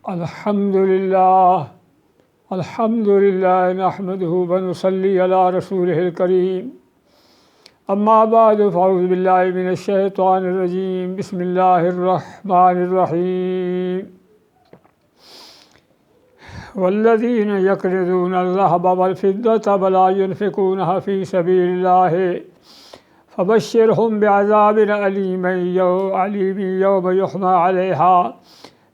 الحمد للہ نحمدہ ونصلی علی رسولہ الکریم اما بعد فاعوذ باللہ من الشیطان الرجیم بسم اللہ الرحمن الرحیم والذین یکنزون الذہب والفضة ولا ينفقونها فی سبیل اللہ فبشرهم بعذاب علیم یوم یحمى علیہا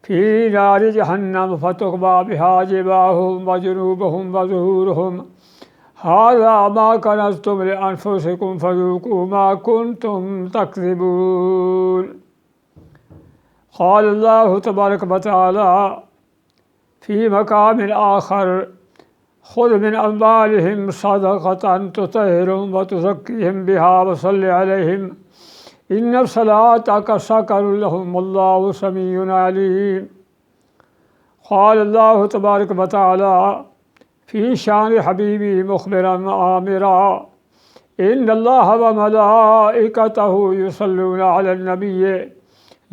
فی نار جہنم فتقبى بها جباہهم وجنوبهم وظہورهم ھذا ما کنزتم لأنفسکم فذوقوا ما کنتم تکذبون۔ قال اللہ تبارک وتعالی فی مقام آخر خذ من اموالهم صدقة تطہرهم وتزکیہم بها وصل علیہم ان صلاتک سکن لهم واللہ سمیع علیم۔ قال اللہ تبارک وتعالی فی شان حبیبی مخبرا آمرا ان اللہ وملائکتہ یصلون علی النبی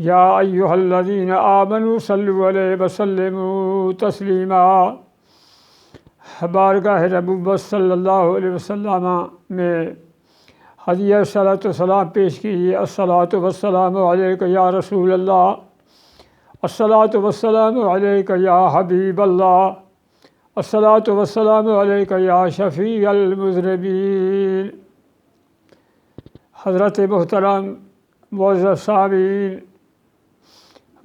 یا ایہا الذین آمنوا صلوا علیہ وسلموا تسلیما۔ بارگاہ نبوت صلی اللہ علیہ وسلم میں ہدیہ صلاۃ و سلام پیش کیجیے۔ الصلاۃ والسلام علیک یا رسول اللہ، الصلاۃ والسلام علیک یا حبیب اللہ، الصلاۃ والسلام علیک یا شفیع المذنبین۔ حضرت محترم معزز سامعین،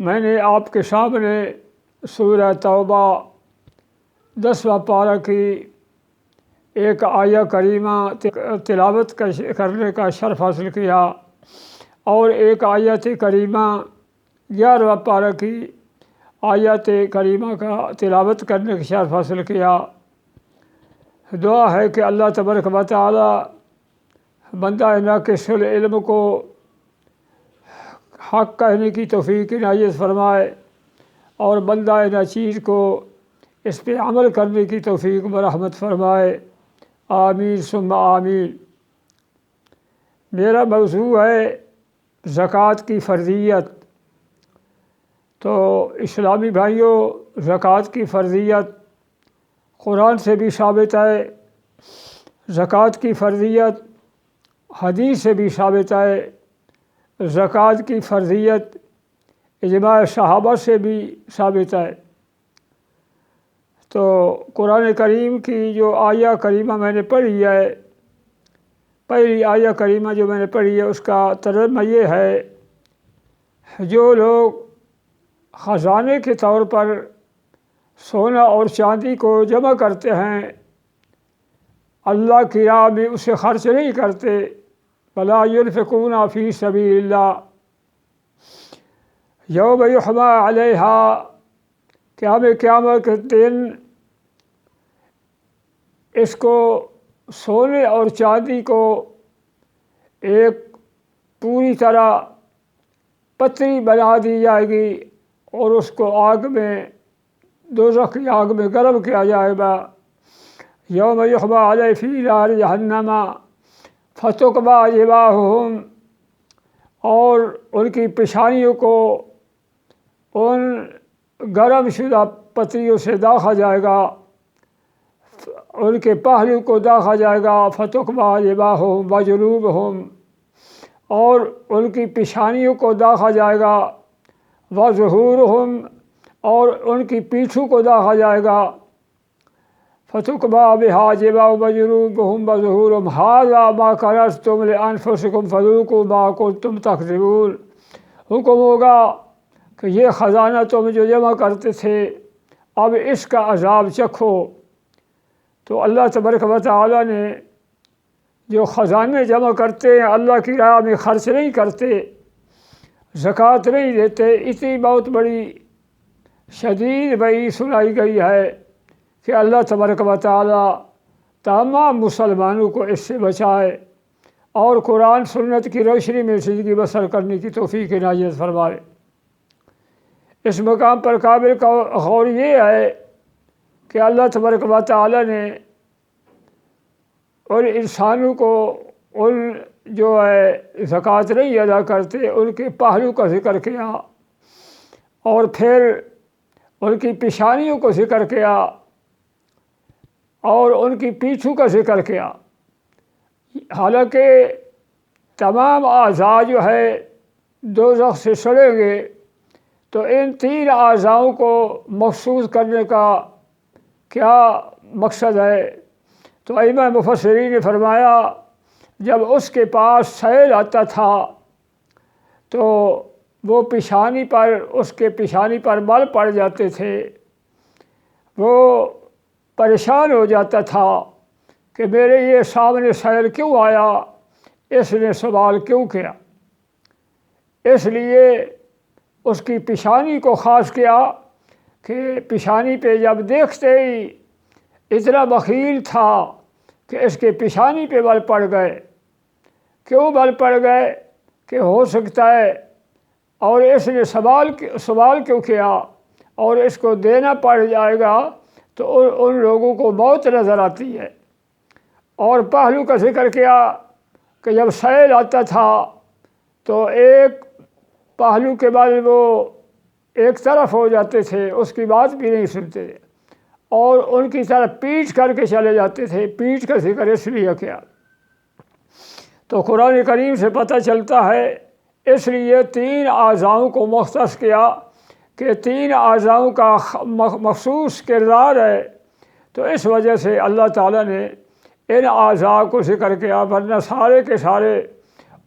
میں نے آپ کے سامنے سورہ توبہ 10واں پارہ کی ایک آیہ کریمہ تلاوت کرنے کا شرف حاصل کیا اور ایک آیت کریمہ 11واں پارہ کی آیت کریمہ کا تلاوت کرنے کا شرف حاصل کیا۔ دعا ہے کہ اللہ تبارک و تعالی بندہ ناقص العلم کو حق کہنے کی توفیق عنایت فرمائے اور بندہ ناچیز کو اس پہ عمل کرنے کی توفیق مرحمت فرمائے، آمین ثم آمین۔ میرا موضوع ہے زکوٰۃ کی فرضیت۔ تو اسلامی بھائیوں، زکوٰۃ کی فرضیت قرآن سے بھی ثابت ہے، زکوٰۃ کی فرضیت حدیث سے بھی ثابت ہے، زکوٰۃ کی فرضیت اجماع صحابہ سے بھی ثابت ہے۔ تو قرآن کریم کی جو آیہ کریمہ میں نے پڑھی ہے، پہلی آیہ کریمہ جو میں نے پڑھی ہے، اس کا ترجمہ یہ ہے، جو لوگ خزانے کے طور پر سونا اور چاندی کو جمع کرتے ہیں، اللہ کی راہ میں اسے خرچ نہیں کرتے، ولا ينفقون فی سبیل اللہ یوم یحمى علیہا، قیامت کے دن اس کو سونے اور چاندی کو ایک پوری طرح پتری بنا دی جائے گی اور اس کو آگ میں، دوزخ کی آگ میں گرم کیا جائے گا۔ یوم یحمى علیہ فی نار جہنم فتقبى جباہهم، اور ان کی پیشانیوں کو ان گرم شدہ پتریوں سے داغا جائے گا، ان کے پہلو کو داغا جائے گا۔ فتقبى جباہهم وجنوبهم، اور ان کی پیشانیوں کو داغا جائے گا، وظہورهم، اور ان کی پیٹھوں کو داغا جائے گا۔ فتقبى بها جباہهم وجنوبهم وظہورهم ھذا ما کنزتم لأنفسکم فذوقوا ما کنتم تکذبون۔ حکم ہوگا کہ یہ خزانہ تم جو جمع کرتے تھے، اب اس کا عذاب چکھو۔ تو اللہ تبارک و تعالیٰ نے جو خزانے جمع کرتے ہیں، اللہ کی راہ میں خرچ نہیں کرتے، زکوٰۃ نہیں دیتے، اتنی بہت بڑی شدید وعید سنائی گئی ہے کہ اللہ تبارک و تعالیٰ تمام مسلمانوں کو اس سے بچائے اور قرآن سنت کی روشنی میں زندگی بسر کرنے کی توفیق عنایت فرمائے۔ اس مقام پر قابل غور یہ ہے کہ اللہ تبارک و تعالیٰ نے ان انسانوں کو، ان جو ہے زکوٰۃ نہیں ادا کرتے، ان کے پہلو کا ذکر کیا اور پھر ان کی پیشانیوں کو ذکر کیا اور ان کی پیٹھوں کا ذکر کیا۔ حالانکہ تمام اعضاء جو ہے دوزخ سے سڑیں گے، تو ان 3 اعضاؤں کو مخصوص کرنے کا کیا مقصد ہے؟ تو ائمہ مفسرین نے فرمایا جب اس کے پاس سیل آتا تھا تو وہ پیشانی پر، اس کے پیشانی پر مل پڑ جاتے تھے، وہ پریشان ہو جاتا تھا کہ میرے یہ سامنے سیل کیوں آیا، اس نے سوال کیوں کیا۔ اس لیے اس کی پیشانی کو خاص کیا کہ پیشانی پہ جب دیکھتے ہی اتنا بخیل تھا کہ اس کے پیشانی پہ بل پڑ گئے۔ کیوں بل پڑ گئے؟ کہ ہو سکتا ہے اور اس نے سوال کیوں کیا اور اس کو دینا پڑ جائے گا تو ان لوگوں کو موت نظر آتی ہے۔ اور پہلو کا ذکر کیا کہ جب سیل آتا تھا تو ایک پہلو کے بعد وہ ایک طرف ہو جاتے تھے، اس کی بات بھی نہیں سنتے اور ان کی طرف پیٹ کر کے چلے جاتے تھے۔ پیٹ کا ذکر اس لیے کیا تو قرآن کریم سے پتہ چلتا ہے، اس لیے 3 اعضاؤں کو مختص کیا کہ 3 اعضاؤں کا مخصوص کردار ہے، تو اس وجہ سے اللہ تعالیٰ نے ان اعضاء کو ذکر کیا، ورنہ سارے کے سارے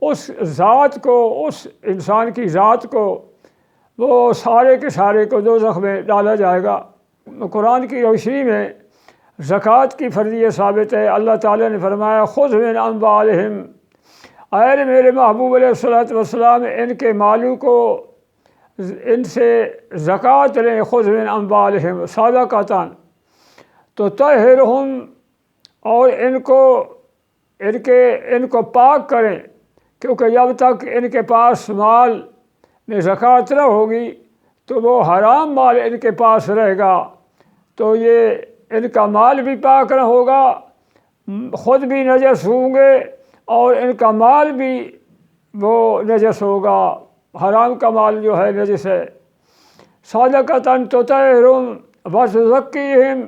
اس ذات کو، اس انسان کی ذات کو، وہ سارے کے سارے کو دوزخ میں ڈالا جائے گا۔ قرآن کی روشنی میں زکوٰۃ کی فرضیت ثابت ہے۔ اللہ تعالیٰ نے فرمایا خذ من اموالہم، اے میرے محبوب علیہ الصلوۃ والسلام ان کے مالوں کو، ان سے زکوٰۃ لیں، خذ من اموالہم صدقۃ تطہرہم، اور ان کو پاک کریں، کیونکہ جب تک ان کے پاس مال میں زکوٰۃ نہ ہوگی تو وہ حرام مال ان کے پاس رہے گا، تو یہ ان کا مال بھی پاک نہ ہوگا، خود بھی نجس ہوں گے اور ان کا مال بھی وہ نجس ہوگا۔ حرام کا مال جو ہے نجس ہے۔ صدقۃ تطہرہم وتزکیہم،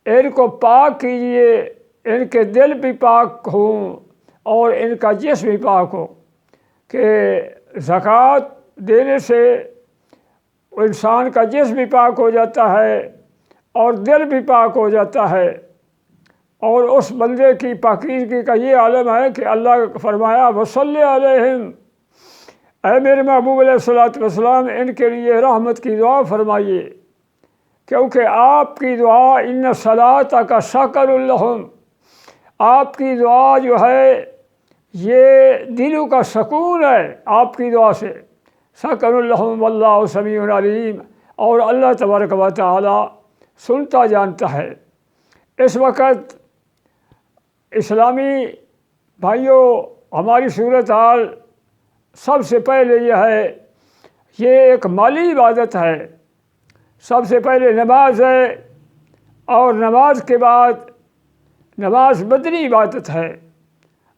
ان کو پاک کیجیے، ان کے دل بھی پاک ہوں اور ان کا جسم بھی پاک ہو، کہ زکوٰۃ دینے سے انسان کا جسم بھی پاک ہو جاتا ہے اور دل بھی پاک ہو جاتا ہے، اور اس بندے کی پاکیزگی کا یہ عالم ہے کہ اللہ فرمایا وصلی علیہم، اے میرے محبوب علیہ الصلوۃ والسلام ان کے لیے رحمت کی دعا فرمائیے، کیونکہ آپ کی دعا ان صلاتک سکن لہم، آپ کی دعا جو ہے یہ دلوں کا سکون ہے، آپ کی دعا سے سکن لہم واللہ سمیع علیم، اور اللہ تبارک و تعالی سنتا جانتا ہے۔ اس وقت اسلامی بھائیوں ہماری صورتحال سب سے پہلے یہ ہے، یہ ایک مالی عبادت ہے۔ سب سے پہلے نماز ہے اور نماز کے بعد نماز بدنی عبادت ہے،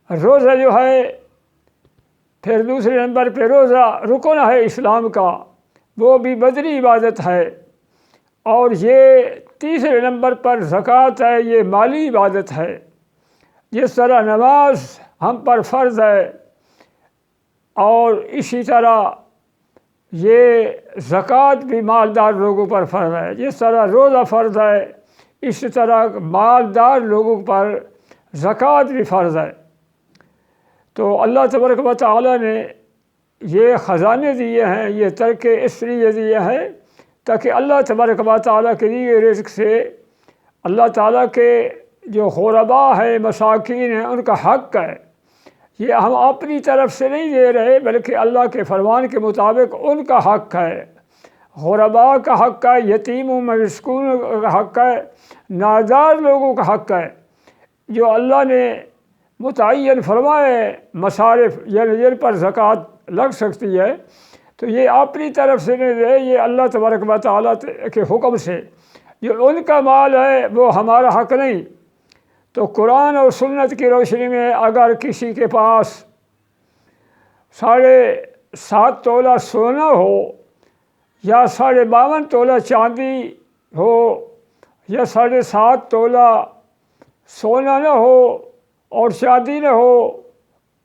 روزہ جو ہے، پھر دوسرے نمبر پہ روزہ رکن ہے اسلام کا، وہ بھی بدنی عبادت ہے، اور یہ تیسرے نمبر پر زکوٰۃ ہے، یہ مالی عبادت ہے۔ جس طرح نماز ہم پر فرض ہے اور اسی طرح یہ زکوٰۃ بھی مالدار لوگوں پر فرض ہے، جس طرح روزہ فرض ہے اسی طرح مالدار لوگوں پر زکوٰۃ بھی فرض ہے۔ تو اللہ تبارک و تعالیٰ نے یہ خزانے دیے ہیں، یہ ترکے اس لیے دیے ہیں تاکہ اللہ تبارک و تعالیٰ کے لیے رزق سے اللہ تعالیٰ کے جو غرباء ہیں، مساکین ہیں، ان کا حق ہے، یہ ہم اپنی طرف سے نہیں دے رہے بلکہ اللہ کے فرمان کے مطابق ان کا حق ہے۔ غرباء کا حق ہے، یتیموں مسکینوں کا حق ہے، نادار لوگوں کا حق ہے، جو اللہ نے متعین فرمائے مصارف یعنی جن پر زکوٰۃ لگ سکتی ہے، تو یہ اپنی طرف سے نہیں دے، یہ اللہ تبارک و تعالیٰ کے حکم سے، جو ان کا مال ہے وہ ہمارا حق نہیں۔ تو قرآن اور سنت کی روشنی میں اگر کسی کے پاس 7.5 تولہ سونا ہو یا 52.5 تولہ چاندی ہو یا 7.5 تولہ سونا نہ ہو اور چاندی نہ ہو،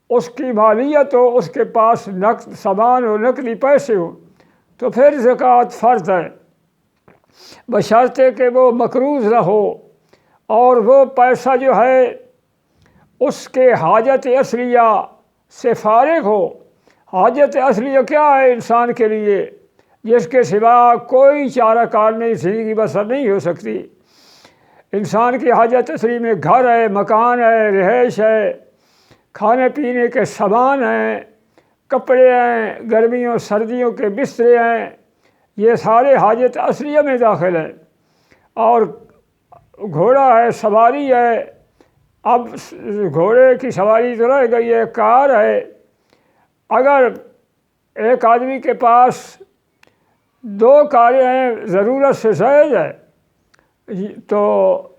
اس کی مالیت ہو، اس کے پاس نقد سامان ہو، نقدی پیسے ہو، تو پھر زکوٰۃ فرض ہے، بشرطے کہ وہ مقروض نہ ہو اور وہ پیسہ جو ہے اس کے حاجت اصلیہ سے فارغ ہو۔ حاجت اصلیہ کیا ہے انسان کے لیے؟ جس کے سوا کوئی چارہ کار نہیں، زندگی بسر نہیں ہو سکتی۔ انسان کی حاجت اصلی میں گھر ہے، مکان ہے، رہائش ہے، کھانے پینے کے سامان ہیں، کپڑے ہیں، گرمیوں سردیوں کے بسترے ہیں، یہ سارے حاجت اصلیہ میں داخل ہیں۔ اور گھوڑا ہے، سواری ہے، اب گھوڑے کی سواری تو رہ گئی ہے، کار ہے۔ اگر ایک آدمی کے پاس 2 کاریں ہیں، ضرورت سے زائد ہے، تو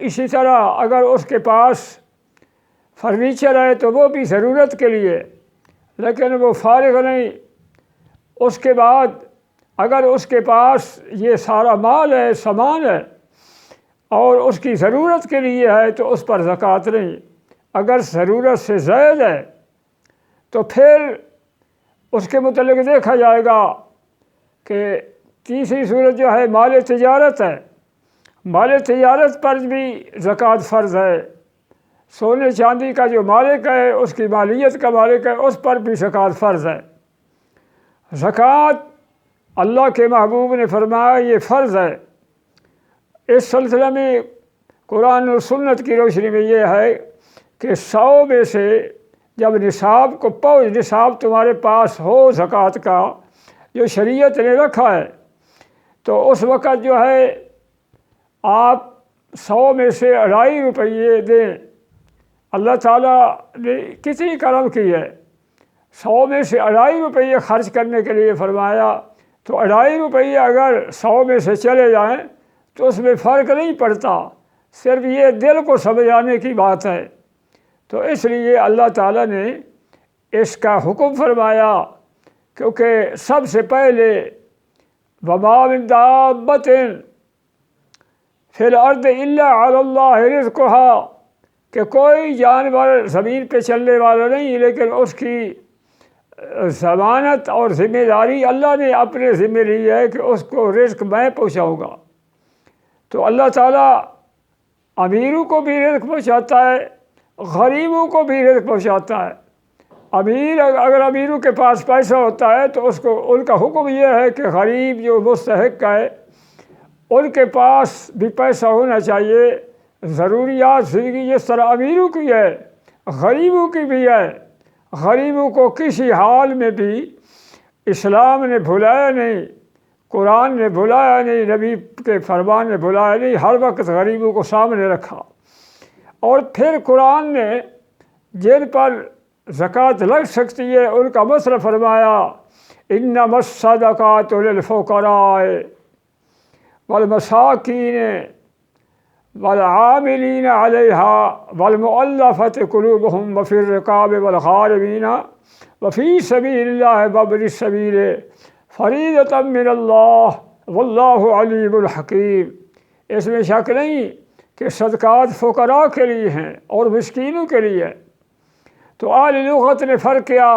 اسی طرح اگر اس کے پاس فرنیچر ہے تو وہ بھی ضرورت کے لیے، لیکن وہ فارغ نہیں۔ اس کے بعد اگر اس کے پاس یہ سارا مال ہے، سامان ہے، اور اس کی ضرورت کے لیے ہے تو اس پر زکوٰۃ نہیں۔ اگر ضرورت سے زائد ہے تو پھر اس کے متعلق دیکھا جائے گا کہ تیسری صورت جو ہے مال تجارت ہے۔ مال تجارت پر بھی زکوٰۃ فرض ہے۔ سونے چاندی کا جو مالک ہے، اس کی مالیت کا مالک ہے، اس پر بھی زکوٰۃ فرض ہے۔ زکوٰۃ اللہ کے محبوب نے فرمایا یہ فرض ہے۔ اس سلسلے میں قرآن اور سنت کی روشنی میں یہ ہے کہ 100 میں سے جب نصاب تمہارے پاس ہو زکوٰۃ کا جو شریعت نے رکھا ہے، تو اس وقت جو ہے آپ 100 میں سے 2.5 روپیے دیں۔ اللہ تعالیٰ نے کتنی کرم کی ہے، 100 میں سے 2.5 روپیے خرچ کرنے کے لیے فرمایا، تو 2.5 روپیے اگر 100 میں سے چلے جائیں تو اس میں فرق نہیں پڑتا، صرف یہ دل کو سمجھانے کی بات ہے۔ تو اس لیے اللہ تعالیٰ نے اس کا حکم فرمایا، کیونکہ سب سے پہلے وَمَا مِن دَابَّةٍ فِي الْأَرْضِ إِلَّا عَلَى اللَّهِ رِزْقُهَا، کہ کوئی جانور زمین پہ چلنے والا نہیں، لیکن اس کی ضمانت اور ذمہ داری اللہ نے اپنے ذمہ لی ہے کہ اس کو رزق میں پہنچاؤں گا۔ تو اللہ تعالیٰ امیروں کو بھی رزق پہنچاتا ہے، غریبوں کو بھی رزق پہنچاتا ہے۔ اگر امیروں کے پاس پیسہ ہوتا ہے تو ان کا حکم یہ ہے کہ غریب جو مستحق ہے ان کے پاس بھی پیسہ ہونا چاہیے۔ ضروریات زندگی جس طرح امیروں کی ہے، غریبوں کی بھی ہے۔ غریبوں کو کسی حال میں بھی اسلام نے بھلایا نہیں، قرآن نے بھلایا نہیں، نبی کے فرمان نے بھلایا نہیں، ہر وقت غریبوں کو سامنے رکھا۔ اور پھر قرآن نے جن پر زکوٰۃ لگ سکتی ہے ان کا مصرف فرمایا، انما الصدقات للفقراء والمساکین والعاملین علیہا والمؤلفۃ قلوبہم وفی الرقاب والغارمین وفی سبیل اللہ وابن السبیل فریضۃ من اللہ واللہ علیم الحکیم۔ اس میں شک نہیں کہ صدقات فقراء کے لیے ہیں اور مسکینوں کے لیے۔ تو اہل لغت نے فرق کیا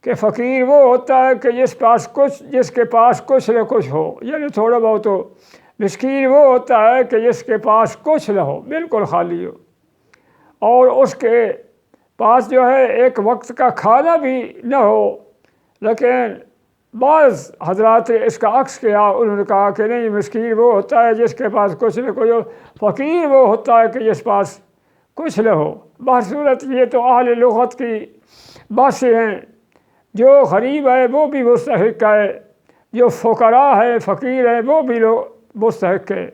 کہ فقیر وہ ہوتا ہے کہ جس کے پاس کچھ نہ کچھ ہو، یعنی تھوڑا بہت ہو۔ مسکین وہ ہوتا ہے کہ جس کے پاس کچھ نہ ہو، بالکل خالی ہو، اور اس کے پاس جو ہے ایک وقت کا کھانا بھی نہ ہو۔ لیکن بعض حضرات نے اس کا عکس کیا، انہوں نے کہا کہ نہیں، مسکین وہ ہوتا ہے جس کے پاس کچھ نہ کچھ ہو، فقیر وہ ہوتا ہے کہ جس پاس کچھ نہ ہو۔ بصورت یہ تو اہل لغت کی باتیں ہیں۔ جو غریب ہے وہ بھی مستحق ہے، جو فقراء ہے، فقیر ہے، وہ بھی مستحق ہے۔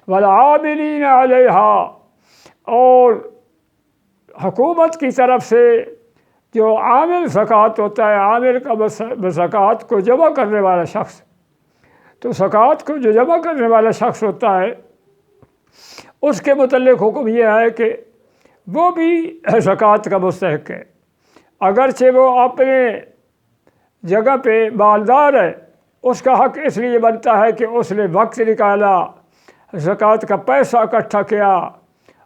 والعاملین علیہا، اور حکومت کی طرف سے جو عامل زکوٰۃ ہوتا ہے، عامل کا زکوٰۃ کو جمع کرنے والا شخص، تو زکوٰۃ کو جو جمع کرنے والا شخص ہوتا ہے اس کے متعلق حکم یہ ہے کہ وہ بھی زکوٰۃ کا مستحق ہے، اگرچہ وہ اپنے جگہ پہ مالدار ہے، اس کا حق اس لیے بنتا ہے کہ اس نے وقت نکالا، زکوٰۃ کا پیسہ اکٹھا کیا،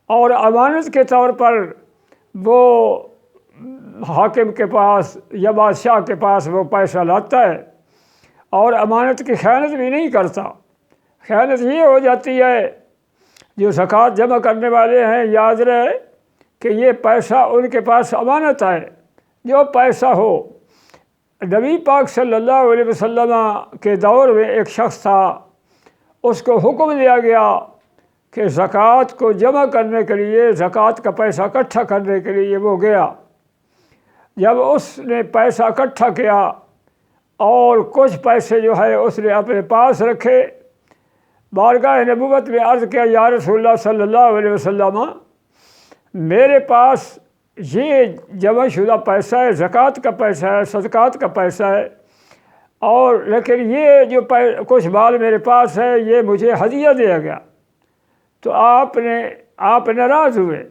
اور امانت کے طور پر وہ حاکم کے پاس یا بادشاہ کے پاس وہ پیسہ لاتا ہے، اور امانت کی خیانت بھی نہیں کرتا۔ خیانت یہ ہو جاتی ہے، جو زکوٰۃ جمع کرنے والے ہیں یاد رہے کہ یہ پیسہ ان کے پاس امانت ہے۔ جو پیسہ ہو، نبی پاک صلی اللہ علیہ وسلم کے دور میں ایک شخص تھا، اس کو حکم دیا گیا کہ زکوٰۃ کو جمع کرنے کے لیے، زکوٰۃ کا پیسہ اکٹھا کرنے کے لیے وہ گیا۔ جب اس نے پیسہ اکٹھا کیا اور کچھ پیسے جو ہے اس نے اپنے پاس رکھے، بارگاہ نبوت میں عرض کیا، یا رسول اللہ صلی اللہ علیہ وسلم، میرے پاس یہ جمع شدہ پیسہ ہے، زکوٰۃ کا پیسہ ہے، صدقات کا پیسہ ہے، اور لیکن یہ جو کچھ مال میرے پاس ہے یہ مجھے ہدیہ دیا گیا۔ تو آپ ناراض ہوئے۔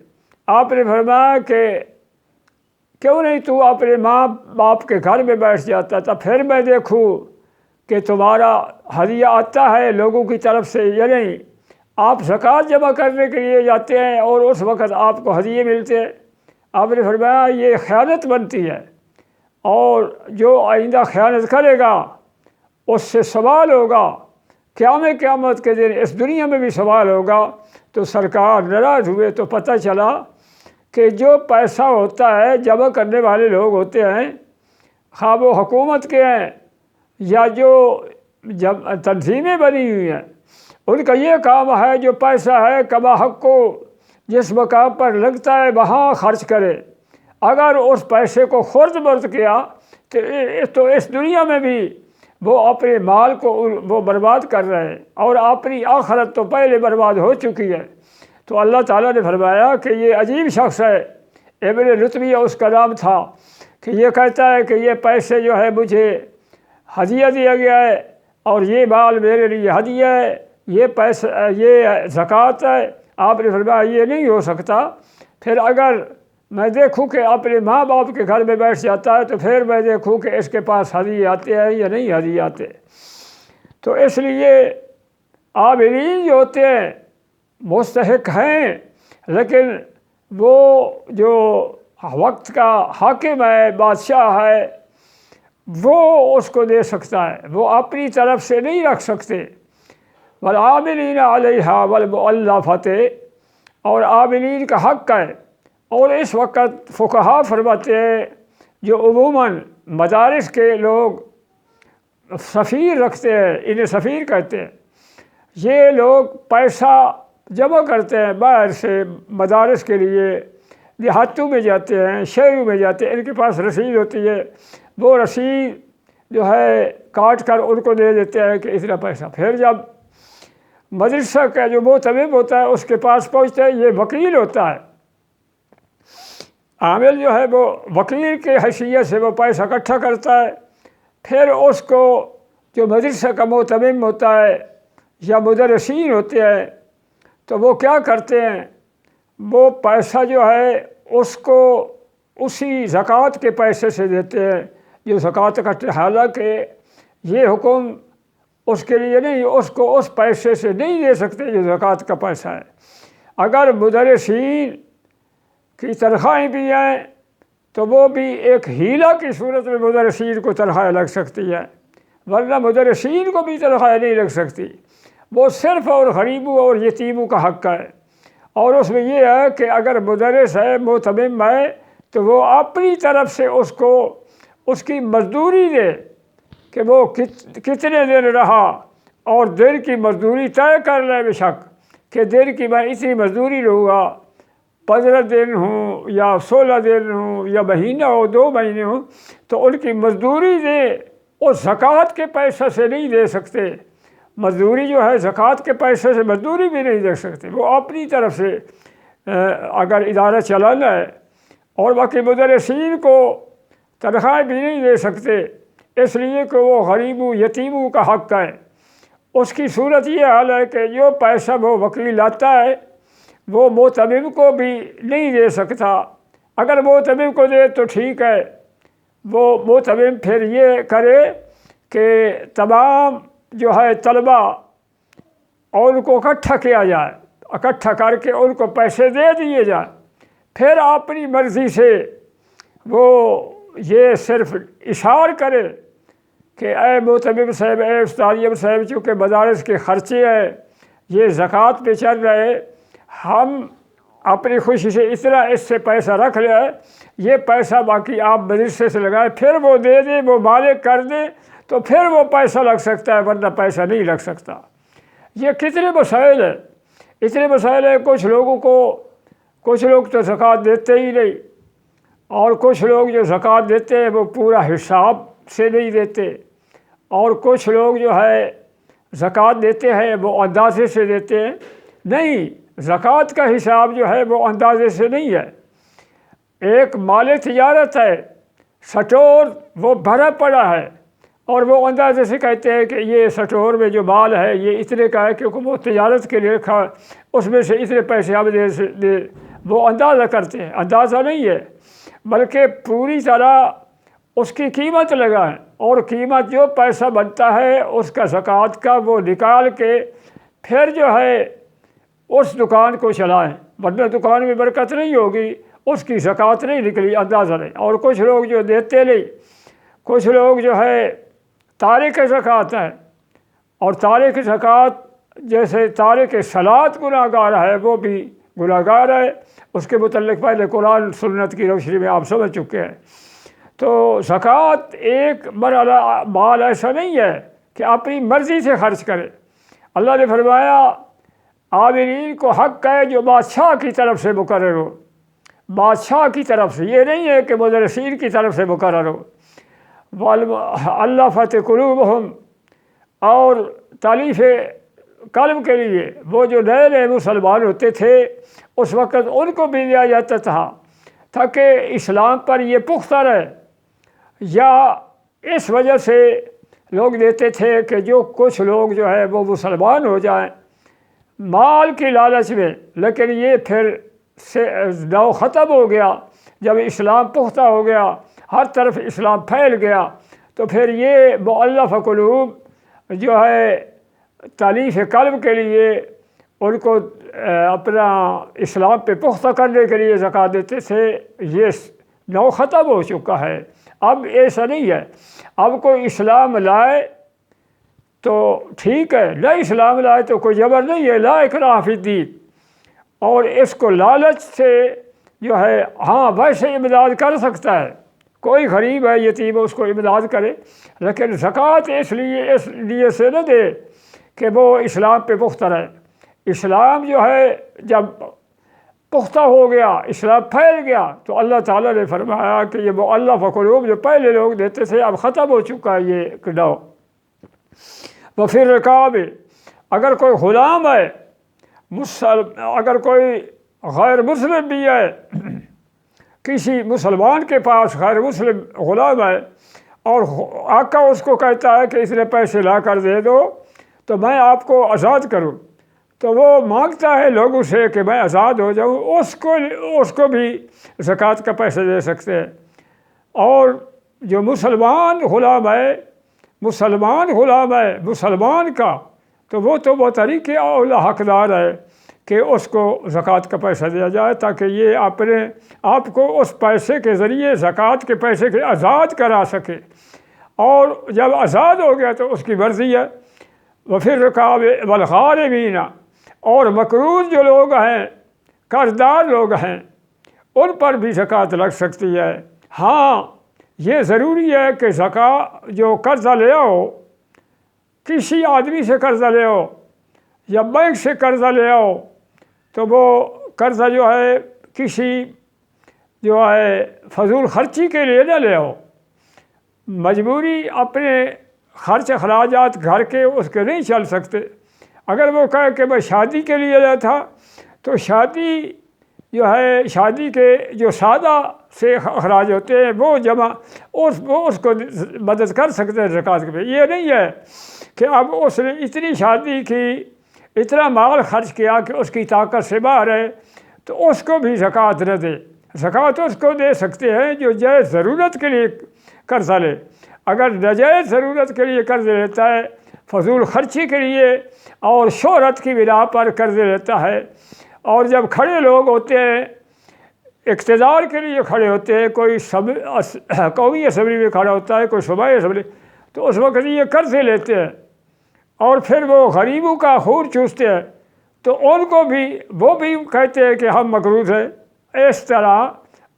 آپ نے فرمایا کہ کیوں نہیں تو اپنے ماں باپ کے گھر میں بیٹھ جاتا تھا، پھر میں دیکھوں کہ تمہارا ہدیہ آتا ہے لوگوں کی طرف سے یا نہیں۔ آپ زکوٰۃ جمع کرنے کے لیے جاتے ہیں اور اس وقت آپ کو ہدیے ملتے ہیں۔ آپ نے فرمایا یہ خیانت بنتی ہے، اور جو آئندہ خیانت کرے گا اس سے سوال ہوگا، قیامت کے دن اس دنیا میں بھی سوال ہوگا۔ تو سرکار ناراض ہوئے۔ تو پتہ چلا کہ جو پیسہ ہوتا ہے جمع کرنے والے لوگ ہوتے ہیں، خواہ وہ حکومت کے ہیں یا جو تنظیمیں بنی ہوئی ہیں، ان کا یہ کام ہے جو پیسہ ہے کما حق کو جس مقام پر لگتا ہے وہاں خرچ کرے۔ اگر اس پیسے کو خرد برد کیا تو اس دنیا میں بھی وہ اپنے مال کو وہ برباد کر رہے ہیں، اور اپنی آخرت تو پہلے برباد ہو چکی ہے۔ تو اللہ تعالیٰ نے فرمایا کہ یہ عجیب شخص ہے، ابن لطبیہ اس کا نام تھا، کہ یہ کہتا ہے کہ یہ پیسے جو ہے مجھے ہدیہ دیا گیا ہے، اور یہ مال میرے لیے ہدیہ ہے، یہ پیسہ یہ زکوٰۃ ہے۔ آپ نے فرمایا یہ نہیں ہو سکتا۔ پھر اگر میں دیکھوں کہ اپنے ماں باپ کے گھر میں بیٹھ جاتا ہے تو پھر میں دیکھوں کہ اس کے پاس ہدیے آتے ہیں یا نہیں ہدیے آتے۔ تو اس لیے عاملین جو ہوتے ہیں مستحق ہیں، لیکن وہ جو وقت کا حاکم ہے، بادشاہ ہے، وہ اس کو دے سکتا ہے، وہ اپنی طرف سے نہیں رکھ سکتے۔ والعاملین علیہا والمؤلفۃ، اور عاملین کا حق ہے۔ اور اس وقت فقہا فرماتے ہیں جو عموماً مدارس کے لوگ سفیر رکھتے ہیں، انہیں سفیر کہتے ہیں، یہ لوگ پیسہ جمع کرتے ہیں باہر سے مدارس کے لیے، دیہاتوں میں جاتے ہیں، شہروں میں جاتے ہیں، ان کے پاس رسید ہوتی ہے، وہ رسید جو ہے کاٹ کر ان کو دے دیتے ہیں کہ اتنا پیسہ۔ پھر جب مدرسہ کا جو معتمد ہوتا ہے اس کے پاس پہنچتا ہے، یہ وکیل ہوتا ہے، عامل جو ہے وہ وکیل کے حیثیت سے وہ پیسہ اکٹھا کرتا ہے۔ پھر اس کو جو مدرسہ کا معتمد ہوتا ہے یا مدرسین ہوتے ہیں تو وہ کیا کرتے ہیں، وہ پیسہ جو ہے اس کو اسی زکوٰۃ کے پیسے سے دیتے ہیں جو زکوٰۃ اکٹھے، حالانکہ یہ حکم اس کے لیے نہیں، اس کو اس پیسے سے نہیں دے سکتے جو زکوٰۃ کا پیسہ ہے۔ اگر مدرسین کی تنخواہیں بھی ہیں تو وہ بھی ایک ہیلہ کی صورت میں مدرسین کو تنخواہیں لگ سکتی ہے، ورنہ مدرسین کو بھی تنخواہیں نہیں لگ سکتی۔ وہ صرف اور غریبوں اور یتیموں کا حق ہے، اور اس میں یہ ہے کہ اگر مدرس ہے، معتمم ہے، تو وہ اپنی طرف سے اس کو اس کی مزدوری دے کہ وہ کتنے دن رہا، اور دن کی مزدوری طے کر لے بے شک کہ دن کی میں اتنی مزدوری لوں گا، 15 دن ہوں یا 16 دن ہوں یا مہینہ ہو، 2 مہینے ہوں، تو ان کی مزدوری دے۔ اور زکوٰۃ کے پیسے سے نہیں دے سکتے، مزدوری جو ہے زکوٰۃ کے پیسے سے مزدوری بھی نہیں دے سکتے، وہ اپنی طرف سے اگر ادارہ چلانا ہے۔ اور باقی مدرسین کو تنخواہیں بھی نہیں دے سکتے، اس لیے کہ وہ غریبوں یتیموں کا حق ہے۔ اس کی صورت یہ حال ہے کہ جو پیسہ وہ وکیل لاتا ہے وہ معتمم کو بھی نہیں دے سکتا۔ اگر معتمم کو دے تو ٹھیک ہے، وہ معتمم پھر یہ کرے کہ تمام جو ہے طلبا اور ان کو اکٹھا کیا جائے، اکٹھا کر کے ان کو پیسے دے دیے جائیں، پھر اپنی مرضی سے وہ یہ صرف اشار کرے کہ اے معتمم صاحب، اے استاذ صاحب، چونکہ مدارس کے خرچے ہیں، یہ زکوٰۃ پہ چل رہے، ہم اپنی خوشی سے اتنا اس سے پیسہ رکھ لے، یہ پیسہ باقی آپ مدرسے سے لگائیں، پھر وہ دے دیں، وہ مالک کر دیں تو پھر وہ پیسہ لگ سکتا ہے، ورنہ پیسہ نہیں لگ سکتا۔ یہ کتنے مسائل ہیں، اتنے مسائل ہیں۔ کچھ لوگ تو زکوٰۃ دیتے ہی نہیں، اور کچھ لوگ جو زکوٰۃ دیتے ہیں وہ پورا حساب سے نہیں دیتے، اور کچھ لوگ جو ہے زکوٰۃ دیتے ہیں وہ اندازے سے دیتے ہیں۔ نہیں، زکوٰۃ کا حساب جو ہے وہ اندازے سے نہیں ہے۔ ایک مال تجارت ہے، سٹور وہ بھرا پڑا ہے، اور وہ اندازے سے کہتے ہیں کہ یہ سٹور میں جو مال ہے یہ اتنے کا ہے، کیونکہ وہ تجارت کے لیے رکھا، اس میں سے اتنے پیسے ہم دے، وہ اندازہ کرتے ہیں۔ اندازہ نہیں ہے، بلکہ پوری طرح اس کی قیمت لگائیں، اور قیمت جو پیسہ بنتا ہے اس کا زکوٰۃ کا وہ نکال کے پھر جو ہے اس دکان کو چلائیں، ورنہ دکان میں برکت نہیں ہوگی، اس کی زکوٰۃ نہیں نکلی، اندازہ نہیں۔ اور کچھ لوگ جو دیتے نہیں، کچھ لوگ جو ہے تارک زکوٰۃ ہے، اور تارک زکوٰۃ جیسے تارک صلاۃ گناہ گار ہے، وہ بھی گناہ گار ہے۔ اس کے متعلق پہلے قرآن سنت کی روشنی میں آپ سمجھ چکے ہیں۔ تو زکوٰۃ ایک مرحلہ مال ایسا نہیں ہے کہ اپنی مرضی سے خرچ کرے۔ اللہ نے فرمایا عاملین کو حق ہے جو بادشاہ کی طرف سے مقرر ہو، بادشاہ کی طرف سے، یہ نہیں ہے کہ مدرسین کی طرف سے مقرر ہو۔ الفت قلوبہم، اور تالیف قلب کے لیے وہ جو نئے نئے مسلمان ہوتے تھے اس وقت ان کو بھی دیا جاتا تھا تاکہ اسلام پر یہ پختہ رہے، یا اس وجہ سے لوگ دیتے تھے کہ جو کچھ لوگ جو ہے وہ مسلمان ہو جائیں مال کی لالچ میں، لیکن یہ پھر سے نو ختم ہو گیا۔ جب اسلام پختہ ہو گیا، ہر طرف اسلام پھیل گیا، تو پھر یہ مؤلف قلوب جو ہے تالیف قلب کے لیے ان کو اپنا اسلام پہ پختہ کرنے کے لیے زکوٰۃ دیتے تھے، یہ نو ختم ہو چکا ہے۔ اب ایسا نہیں ہے، اب کوئی اسلام لائے تو ٹھیک ہے، نہ اسلام لائے تو کوئی جبر نہیں ہے، لا اکراہ فی الدین۔ اور اس کو لالچ سے جو ہے ہاں ویسے امداد کر سکتا ہے، کوئی غریب ہے، یتیم ہے، اس کو امداد کرے، لیکن زکوٰۃ اس لیے سے نہ دے کہ وہ اسلام پہ پختہ رہے۔ اسلام جو ہے جب پختہ ہو گیا، اسلام پھیل گیا، تو اللہ تعالیٰ نے فرمایا کہ یہ مؤلف قلوب جو پہلے لوگ دیتے تھے اب ختم ہو چکا ہے یہ کڈاؤ۔ وفی الرقاب، اگر کوئی غلام ہے، اگر کوئی غیر مسلم بھی ہے، کسی مسلمان کے پاس غیر مسلم غلام ہے اور آقا اس کو کہتا ہے کہ اتنے پیسے لا کر دے دو تو میں آپ کو آزاد کروں، تو وہ مانگتا ہے لوگوں سے کہ میں آزاد ہو جاؤں، اس کو بھی زکوٰۃ کا پیسہ دے سکتے ہیں۔ اور جو مسلمان غلام ہے مسلمان کا، تو وہ طریقے اولا حقدار ہے کہ اس کو زکوٰۃ کا پیسہ دیا جائے، تاکہ یہ اپنے آپ کو اس پیسے کے ذریعے زکوٰۃ کے پیسے کے آزاد کرا سکے، اور جب آزاد ہو گیا تو اس کی مرضی ہے۔ وفی الرقاب والغارمین، اور مقروض جو لوگ ہیں، قرض دار لوگ ہیں، ان پر بھی زکوٰۃ لگ سکتی ہے۔ ہاں یہ ضروری ہے کہ زکوٰۃ جو قرضہ لے آؤ، کسی آدمی سے قرضہ لے آؤ یا بینک سے قرضہ لے آؤ، تو وہ قرضہ جو ہے کسی جو ہے فضول خرچی کے لیے نہ لے آؤ، مجبوری اپنے خرچ اخراجات گھر کے اس کے نہیں چل سکتے۔ اگر وہ کہے کہ میں شادی کے لیے لیا تھا، تو شادی جو ہے شادی کے جو سادہ سے اخراج ہوتے ہیں وہ جمع اس کو مدد کر سکتے ہیں زکوٰۃ کے۔ یہ نہیں ہے کہ اب اس نے اتنی شادی کی، اتنا مال خرچ کیا کہ اس کی طاقت سے باہر ہے، تو اس کو بھی زکوٰۃ نہ دے۔ زکوٰۃ اس کو دے سکتے ہیں جو جائز ضرورت کے لیے قرضہ لے، اگر ناجائز ضرورت کے لیے قرض لیتا ہے، فضول خرچی کے لیے اور شہرت کی بنا پر قرض لیتا ہے، اور جب کھڑے لوگ ہوتے ہیں اقتدار کے لیے کھڑے ہوتے ہیں، کوئی قومی اسمبلی میں کھڑا ہوتا ہے، کوئی صوبائی اسمبلی، تو اس وقت یہ قرضے لیتے ہیں اور پھر وہ غریبوں کا خون چوستے ہیں، تو ان کو بھی وہ بھی کہتے ہیں کہ ہم مقروض ہیں۔ اس طرح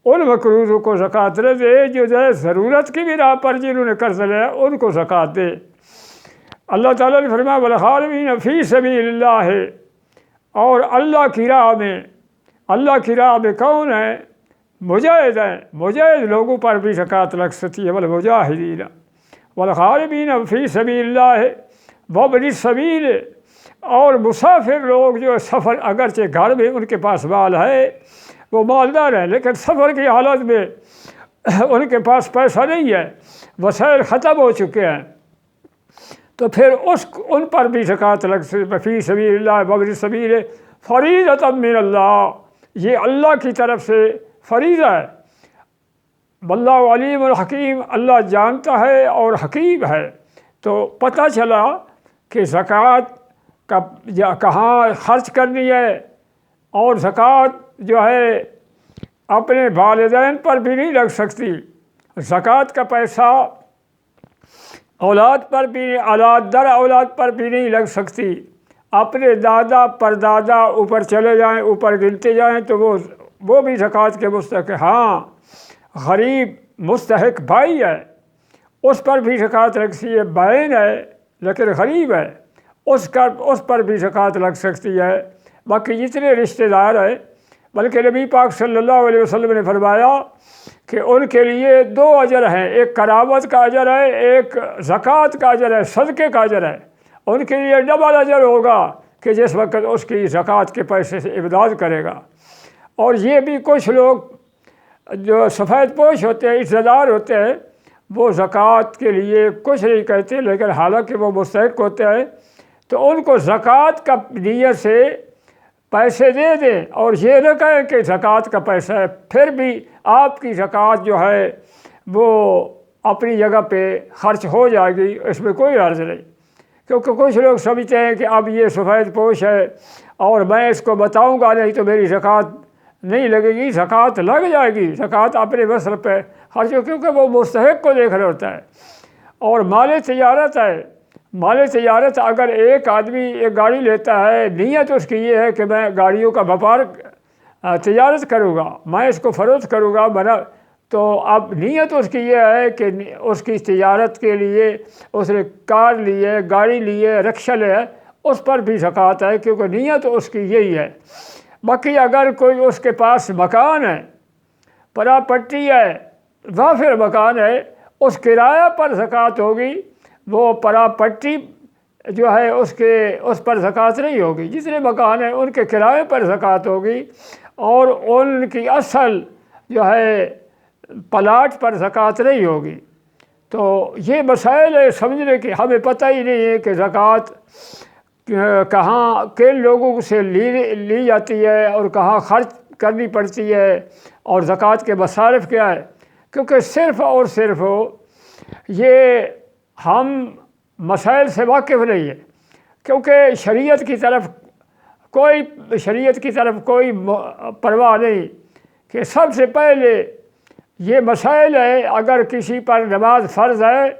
ان مقروضوں کو زکوٰۃ نہ دے، جو ضرورت کی بنا پر جنہوں نے قرض لیا ان کو زکوٰۃ دے۔ اللہ تعالیٰ نے فرمایا والغارمین فی سبیل اللہ، اور اللہ کی راہ میں کون ہے؟ مجاہد ہیں، مجاہد لوگوں پر بھی زکوٰۃ لگ سکتی ہے۔ والمجاہدین والغارمین فی سبیل اللہ وابن السبیل، اور مسافر لوگ جو سفر، اگرچہ گھر میں ان کے پاس مال ہے، وہ مالدار ہیں، لیکن سفر کی حالت میں ان کے پاس پیسہ نہیں ہے، وسائل ختم ہو چکے ہیں، تو پھر ان پر بھی زکوٰۃ لگ سکتی۔ فی سبیل اللہ وابن السبیل فریضۃ من اللہ، یہ اللہ کی طرف سے فریضہ ہے۔ واللہ علیم الحکیم، اللہ جانتا ہے اور حکیم ہے۔ تو پتہ چلا کہ زکوٰۃ کہاں خرچ کرنی ہے، اور زکوٰۃ جو ہے اپنے والدین پر بھی نہیں لگ سکتی، زکوٰۃ کا پیسہ اولاد پر بھی، اولاد در اولاد پر بھی نہیں لگ سکتی۔ اپنے دادا پردادا اوپر چلے جائیں، اوپر گنتے جائیں تو وہ بھی زکوٰۃ کے مستحق ہے۔ ہاں، غریب مستحق بھائی ہے، اس پر بھی زکوٰۃ لگ سکتی ہے، بہن ہے لیکن غریب ہے، اس پر بھی زکوٰۃ لگ سکتی ہے۔ باقی جتنے رشتہ دار ہیں، بلکہ نبی پاک صلی اللہ علیہ وسلم نے فرمایا کہ ان کے لیے 2 اجر ہیں، ایک قرابت کا اجر ہے، ایک زکوٰۃ کا اجر ہے، صدقے کا اجر ہے۔ ان کے لیے ڈبل اجر ہوگا کہ جس وقت اس کی زکوٰۃ کے پیسے سے امداد کرے گا۔ اور یہ بھی کچھ لوگ جو سفید پوش ہوتے ہیں، عزت دار ہوتے ہیں، وہ زکوٰۃ کے لیے کچھ نہیں کہتے، لیکن حالانکہ وہ مستحق ہوتے ہیں، تو ان کو زکوٰۃ کا نیت سے پیسے دے دیں، اور یہ نہ کہیں کہ زکوٰۃ کا پیسہ ہے، پھر بھی آپ کی زکوٰۃ جو ہے وہ اپنی جگہ پہ خرچ ہو جائے گی، اس میں کوئی عرض نہیں۔ کیونکہ کچھ لوگ سمجھتے ہیں کہ اب یہ سفید پوش ہے اور میں اس کو بتاؤں گا نہیں تو میری زکوٰۃ نہیں لگے گی۔ زکوٰۃ لگ جائے گی، زکوٰۃ اپنے مصرف پہ خرچ ہو، کیونکہ وہ مستحق کو دیکھ رہا ہوتا ہے۔ اور مال تجارت ہے، مال تجارت اگر ایک آدمی ایک گاڑی لیتا ہے، نیت اس کی یہ ہے کہ میں گاڑیوں کا وپار تجارت کروں گا، میں اس کو فروخت کروں گا، تو اب نیت اس کی یہ ہے کہ اس کی تجارت کے لیے اس نے کار لی ہے، گاڑی لی ہے، رکشہ لیا ہے، اس پر بھی زکوٰۃ ہے، کیونکہ نیت اس کی یہی ہے۔ باقی اگر کوئی اس کے پاس مکان ہے، پراپرٹی ہے، وافر مکان ہے، اس کرایہ پر زکوٰۃ ہوگی، وہ پراپرٹی جو ہے اس پر زکوٰۃ نہیں ہوگی۔ جتنے مکان ہیں ان کے کرائے پر زکوٰۃ ہوگی، اور ان کی اصل جو ہے پلاٹ پر زکوٰۃ نہیں ہوگی۔ تو یہ مسائل ہے سمجھنے کی، ہمیں پتہ ہی نہیں ہے کہ زکوٰۃ کہاں کن لوگوں سے لی جاتی ہے اور کہاں خرچ کرنی پڑتی ہے، اور زکوٰۃ کے مصارف کیا ہے، کیونکہ صرف اور صرف یہ ہم مسائل سے واقف نہیں ہے، کیونکہ شریعت کی طرف کوئی پرواہ نہیں کہ سب سے پہلے یہ مسائل ہے۔ اگر کسی پر نماز فرض ہے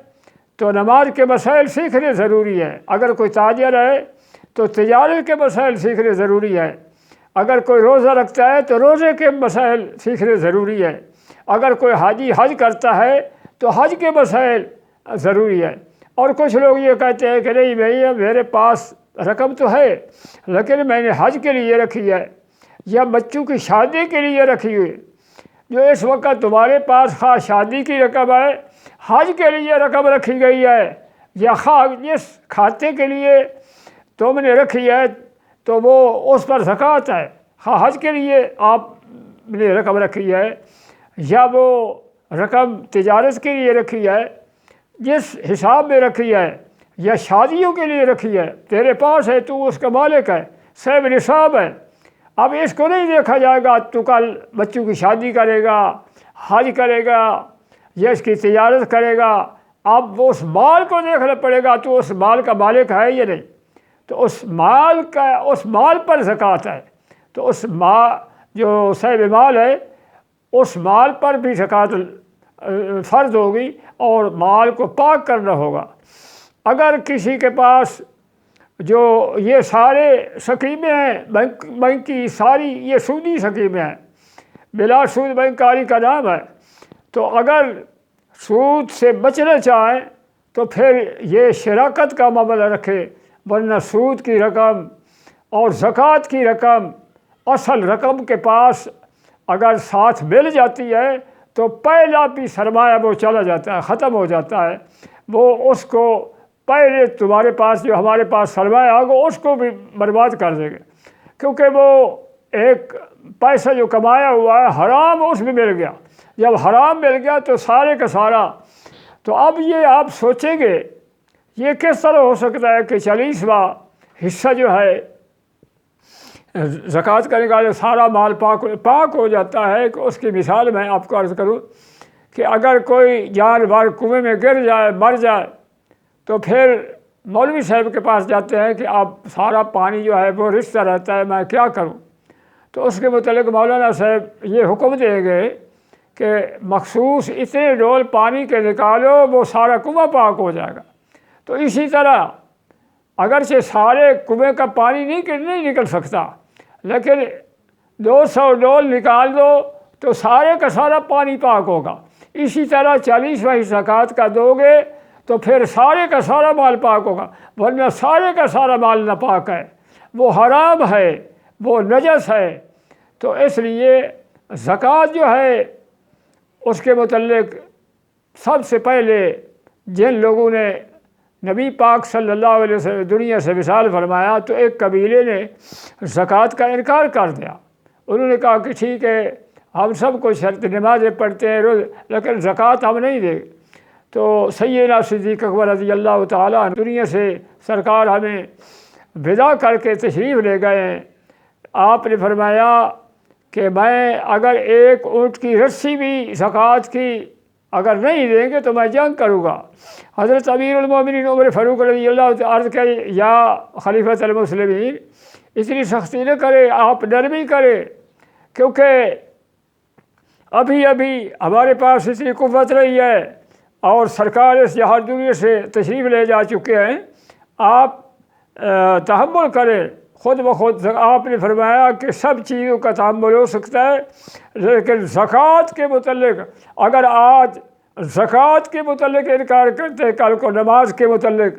تو نماز کے مسائل سیکھنے ضروری ہے، اگر کوئی تاجر ہے تو تجارت کے مسائل سیکھنے ضروری ہے، اگر کوئی روزہ رکھتا ہے تو روزے کے مسائل سیکھنے ضروری ہے، اگر کوئی حاجی حج کرتا ہے تو حج کے مسائل ضروری ہے۔ اور کچھ لوگ یہ کہتے ہیں کہ نہیں بھائی میرے پاس رقم تو ہے لیکن میں نے حج کے لیے رکھی ہے یا بچوں کی شادی کے لیے رکھی ہوئی، جو اس وقت تمہارے پاس خواہ شادی کی رقم ہے، حج کے لیے رقم رکھی گئی ہے، یا خواہ جس کھاتے کے لیے تم نے رکھی ہے تو وہ اس پر زکوٰۃ ہے، خواہ حج کے لیے آپ نے رقم رکھی ہے یا وہ رقم تجارت کے لیے رکھی ہے، جس حساب میں رکھی ہے، یا شادیوں کے لیے رکھی ہے، تیرے پاس ہے تو اس کا مالک ہے، صاحب نصاب ہے۔ اب اس کو نہیں دیکھا جائے گا تو کل بچوں کی شادی کرے گا، حج کرے گا یا اس کی تجارت کرے گا، اب اس مال کو دیکھنا پڑے گا تو اس مال کا مالک ہے یا نہیں، تو اس مال پر زکوٰۃ ہے، تو اس جو صاحب مال ہے اس مال پر بھی زکوٰۃ فرض ہوگی اور مال کو پاک کرنا ہوگا۔ اگر کسی کے پاس جو یہ سارے سکیمیں ہیں بینک کی ساری یہ سودی سکیمیں ہیں، بلا سود بینکاری کا نام ہے، تو اگر سود سے بچنا چاہیں تو پھر یہ شراکت کا معاملہ رکھے، ورنہ سود کی رقم اور زکوٰۃ کی رقم اصل رقم کے پاس اگر ساتھ مل جاتی ہے تو پہلا بھی سرمایہ وہ چلا جاتا ہے، ختم ہو جاتا ہے، وہ اس کو پہلے تمہارے پاس جو ہمارے پاس سرمایہ آگا اس کو بھی برباد کر دے گا، کیونکہ وہ ایک پیسہ جو کمایا ہوا ہے حرام اس میں مل گیا، جب حرام مل گیا تو سارے کا سارا۔ تو اب یہ آپ سوچیں گے یہ کس طرح ہو سکتا ہے کہ 40واں حصہ جو ہے زکوٰۃ کا نکالے سارا مال پاک ہو جاتا ہے؟ کہ اس کی مثال میں آپ کو عرض کروں کہ اگر کوئی جانور کنویں میں گر جائے مر جائے تو پھر مولوی صاحب کے پاس جاتے ہیں کہ آپ سارا پانی جو ہے وہ رستا رہتا ہے، میں کیا کروں؟ تو اس کے متعلق مولانا صاحب یہ حکم دیں گے کہ مخصوص اتنے ڈول پانی کے نکالو وہ سارا کنواں پاک ہو جائے گا۔ تو اسی طرح اگرچہ سارے کنویں کا پانی نہیں نکل سکتا، لیکن 200 ڈول نکال دو تو سارے کا سارا پانی پاک ہوگا۔ اسی طرح 40واں زکوٰۃ کا دو گے تو پھر سارے کا سارا مال پاک ہوگا، ورنہ سارے کا سارا مال ناپاک ہے، وہ حرام ہے، وہ نجس ہے۔ تو اس لیے زکوٰۃ جو ہے اس کے متعلق سب سے پہلے جن لوگوں نے نبی پاک صلی اللہ علیہ وسلم دنیا سے وصال فرمایا تو ایک قبیلے نے زکوٰۃ کا انکار کر دیا۔ انہوں نے کہا کہ ٹھیک ہے ہم سب کو شرط نمازیں پڑھتے ہیں روز، لیکن زکوٰۃ ہم نہیں دیں۔ تو سیدنا صدیق اکبر رضی اللہ تعالیٰ عنہ دنیا سے سرکار ہمیں ودا کر کے تشریف لے گئے ہیں۔ آپ نے فرمایا کہ میں اگر ایک اونٹ کی رسی بھی زکوٰۃ کی اگر نہیں دیں گے تو میں جنگ کروں گا۔ حضرت امیر المومنین عمر فاروق رضی اللہ تعالیٰ عرض کرے یا خلیفۃ المسلمین اتنی سختی نہ کرے، آپ نرمی کرے، کیونکہ ابھی ہمارے پاس اتنی قوت رہی ہے اور سرکار اس جہاں دنیا سے تشریف لے جا چکے ہیں، آپ تحمل کریں۔ خود بخود آپ نے فرمایا کہ سب چیزوں کا تحمل ہو سکتا ہے، لیکن زکوٰۃ کے متعلق اگر آج زکوٰۃ کے متعلق انکار کرتے کل کو نماز کے متعلق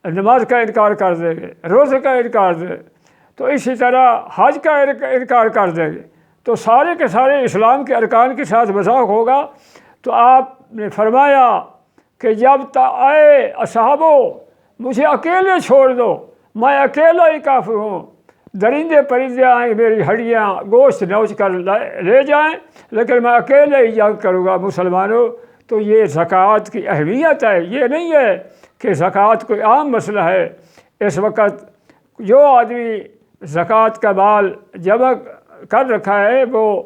نماز کا انکار کر دیں گے، روزے کا انکار دیں گے، تو اسی طرح حج کا انکار کر دیں گے، تو سارے کے سارے اسلام کے ارکان کے ساتھ مذاق ہوگا۔ تو آپ نے فرمایا کہ جب آئے اصحابو مجھے اکیلے چھوڑ دو، میں اکیلا ہی کافی ہوں، درندے پرندے آئیں میری ہڈیاں گوشت نوچ کر لے جائیں، لیکن میں اکیلے ہی جنگ کروں گا مسلمانوں۔ تو یہ زکوٰۃ کی اہمیت ہے، یہ نہیں ہے کہ زکوٰۃ کوئی عام مسئلہ ہے۔ اس وقت جو آدمی زکوٰۃ کا مال جمع کر رکھا ہے وہ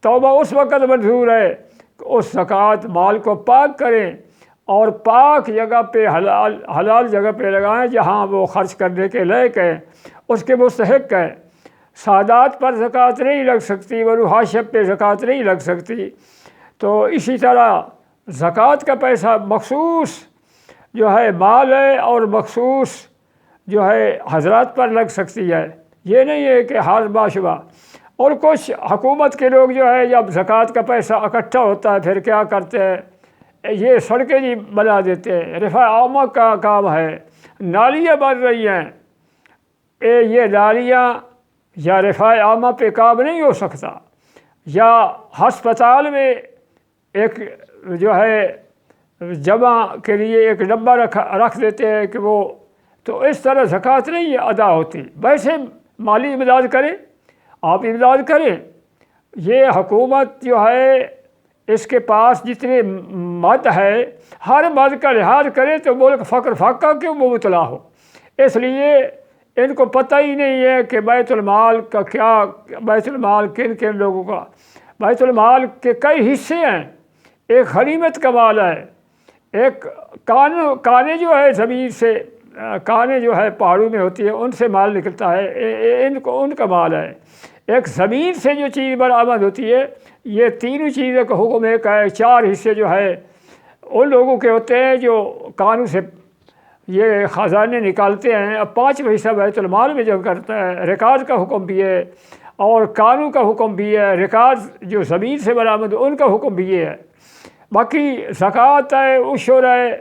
توبہ اس وقت منظور ہے کہ اس زکوٰۃ مال کو پاک کریں اور پاک جگہ پہ حلال جگہ پہ لگائیں جہاں وہ خرچ کرنے کے لائق ہیں، اس کے مستحق ہیں۔ سادات پر زکوٰۃ نہیں لگ سکتی، ورحاشب پہ زکوٰۃ نہیں لگ سکتی۔ تو اسی طرح زکوٰۃ کا پیسہ مخصوص جو ہے مال ہے اور مخصوص جو ہے حضرات پر لگ سکتی ہے، یہ نہیں ہے کہ ہر باشبہ۔ اور کچھ حکومت کے لوگ جو ہے جب زکوٰۃ کا پیسہ اکٹھا ہوتا ہے پھر کیا کرتے ہیں، یہ سڑکیں جی بنا دیتے ہیں، رفع عامہ کا کام ہے، نالیاں بن رہی ہیں، یہ نالیاں یا رفع عامہ پہ کام نہیں ہو سکتا، یا ہسپتال میں ایک جو ہے جمع کے لیے ایک ڈبہ رکھ دیتے ہیں کہ وہ، تو اس طرح زکوٰۃ نہیں ادا ہوتی۔ ویسے مالی امداد کریں، آپ امداد کریں، یہ حکومت جو ہے اس کے پاس جتنے مد ہے ہر مد کا لحاظ کرے تو ملک فقر فاقہ کیوں مبتلا ہو۔ اس لیے ان کو پتہ ہی نہیں ہے کہ بیت المال کا کیا، بیت المال کن کن لوگوں کا، بیت المال کے کئی حصے ہیں، ایک غنیمت کا مال ہے، ایک کانیں جو ہے زمین سے، کانیں جو ہے پہاڑوں میں ہوتی ہے، ان سے مال نکلتا ہے، ان کا مال ہے۔ ایک زمین سے جو چیز برآمد ہوتی ہے، یہ تینوں چیزوں کا حکم ایک ہے۔ 4 حصے جو ہے ان لوگوں کے ہوتے ہیں جو کانوں سے یہ خزانے نکالتے ہیں۔ اب 5واں حصہ بیت المال میں جمع کرتا ہے۔ ریکاز کا حکم بھی ہے اور کانوں کا حکم بھی ہے۔ ریکاز جو زمین سے برآمد ان کا حکم بھی یہ ہے۔ باقی زکوٰۃ ہے، عشر ہے،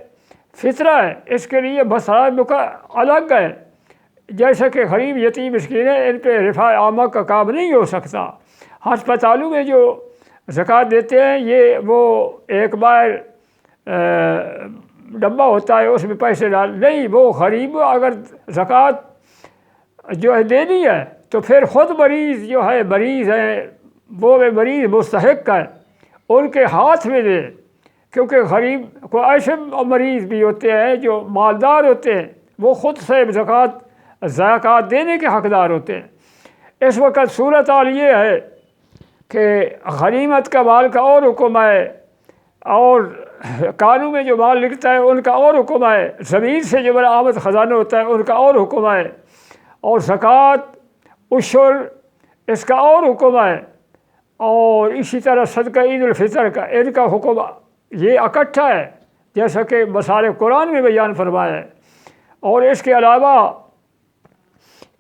فطرہ ہے، اس کے لیے مسائل الگ ہے۔ جیسا کہ غریب یتیم مسکین ہے، ان پہ رفاع عامہ کا کام نہیں ہو سکتا۔ ہسپتالوں میں جو زکوٰۃ دیتے ہیں، یہ وہ ایک بار ڈبہ ہوتا ہے، اس میں پیسے ڈال نہیں، وہ غریب اگر زکوٰۃ جو ہے دینی ہے تو پھر خود مریض جو ہے، مریض ہے، وہ مریض مستحق ہے، ان کے ہاتھ میں دے۔ کیونکہ غریب کو ایسے مریض بھی ہوتے ہیں جو مالدار ہوتے ہیں، وہ خود سے زکوٰۃ دینے کے حقدار ہوتے ہیں۔ اس وقت صورتحال یہ ہے کہ غنیمت کا مال کا اور حکم ہے، اور کانوں میں جو مال نکلتا ہے ان کا اور حکم ہے، زمین سے جو برآمد خزانہ ہوتا ہے ان کا اور حکم ہے، اور زکوٰۃ، عشر، اس کا اور حکم ہے، اور اسی طرح صدقہ عید الفطر کا، ان کا حکم یہ اکٹھا ہے، جیسا کہ مصالح قرآن میں بیان فرمایا ہے۔ اور اس کے علاوہ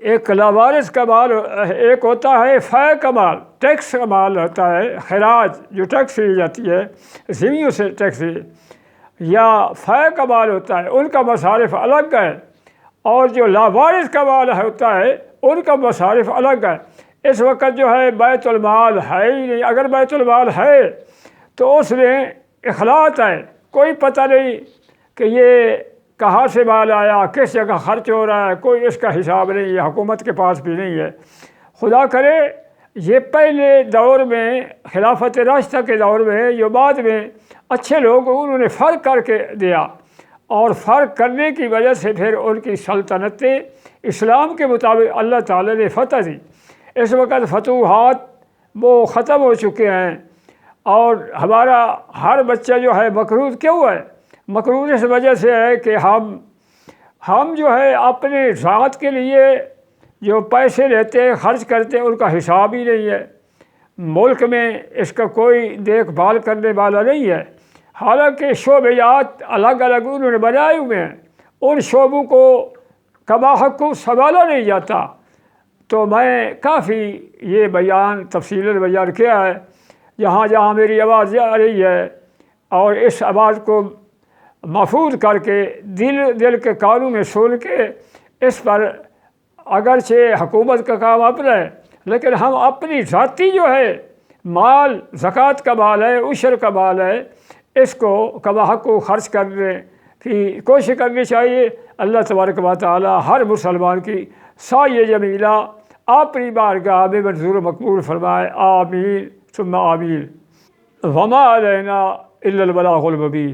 ایک لاوارث کا مال ایک ہوتا ہے، فے کا مال، ٹیکس کا مال ہوتا ہے، خراج جو ٹیکس لی جاتی ہے، ذمیوں سے ٹیکس یا فے کا مال ہوتا ہے، ان کا مصارف الگ ہے، اور جو لاوارث کا مال ہوتا ہے ان کا مصارف الگ ہے۔ اس وقت جو ہے بیت المال ہے ہی نہیں۔ اگر بیت المال ہے تو اس میں اخلاط ہے، کوئی پتہ نہیں کہ یہ کہاں سے مال آیا، کس جگہ خرچ ہو رہا ہے، کوئی اس کا حساب نہیں ہے، حکومت کے پاس بھی نہیں ہے۔ خدا کرے یہ پہلے دور میں، خلافت راشدہ کے دور میں، جو بعد میں اچھے لوگ انہوں نے فرق کر کے دیا، اور فرق کرنے کی وجہ سے پھر ان کی سلطنتیں اسلام کے مطابق اللہ تعالیٰ نے فتح دی۔ اس وقت فتوحات وہ ختم ہو چکے ہیں، اور ہمارا ہر بچہ جو ہے مقروض کیوں ہے؟ مقروض اس وجہ سے ہے کہ ہم جو ہے اپنے ذات کے لیے جو پیسے لیتے ہیں، خرچ کرتے ہیں، ان کا حساب ہی نہیں ہے۔ ملک میں اس کا کوئی دیکھ بھال کرنے والا نہیں ہے، حالانکہ شعبیات الگ الگ انہوں نے بنائے ہوئے ہیں، ان شعبوں کو کما حق سنبھالا نہیں جاتا۔ تو میں کافی یہ بیان تفصیل بیان کیا ہے۔ جہاں جہاں میری آواز جا رہی ہے، اور اس آواز کو محفوظ کر کے دل کے کانوں میں سن کے اس پر، اگرچہ حکومت کا کام اپنا ہے، لیکن ہم اپنی ذاتی جو ہے مال، زکوٰۃ کا مال ہے، عشر کا مال ہے، اس کو کما حق کو خرچ کرنے کی کوشش کرنی چاہیے۔ اللہ تبارک و تعالی ہر مسلمان کی سعی جمیلہ اپنی بارگاہ میں منظور و مقبول فرمائے، آمین ثم آمین۔ وما علینا الا البلاغ المبین۔